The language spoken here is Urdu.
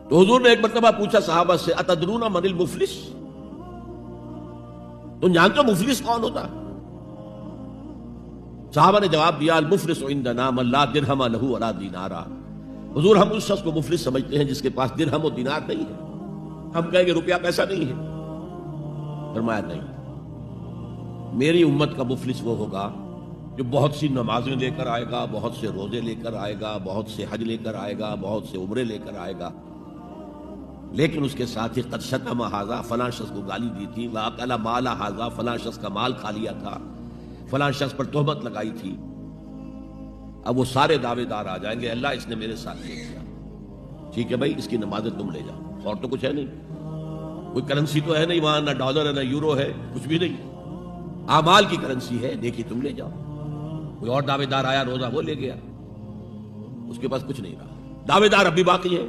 تو حضور نے ایک مرتبہ پوچھا صحابہ سے اتدرون من المفلس، تم جانتے ہو مفلس کون ہوتا ہے؟ صحابہ نے جواب دیا المفلس عندنا من لا درہم لہ ولا دینارا، حضور ہم اس شخص کو مفلس سمجھتے ہیں جس کے پاس درہم و دینار نہیں ہے۔ ہم کہیں گے روپیہ پیسہ نہیں ہے، فرمایا نہیں، میری امت کا مفلس وہ ہوگا جو بہت سی نمازیں لے کر آئے گا، بہت سے روزے لے کر آئے گا، بہت سے حج لے کر آئے گا، بہت سے عمرے لے کر آئے گا، لیکن اس کے ساتھ ہی قد شتم ھذا، فلاں شخص کو گالی دی تھی، واکل مال ھذا، فلاں شخص کا مال کھا لیا تھا، فلاں شخص پر تہمت لگائی تھی۔ اب وہ سارے دعوے دار آ جائیں گے، اللہ اس نے میرے ساتھ یہ کیا، ٹھیک ہے بھائی اس کی نمازیں تم لے جاؤ، اور تو کچھ ہے نہیں، کوئی کرنسی تو ہے نہیں وہاں، نہ ڈالر ہے نہ یورو ہے، کچھ بھی نہیں، اعمال کی کرنسی ہے، دیکھی تم لے جاؤ۔ کوئی اور دعوے دار آیا، روزہ وہ لے گیا، اس کے پاس کچھ نہیں رہا، دعوے دار اب بھی باقی ہیں۔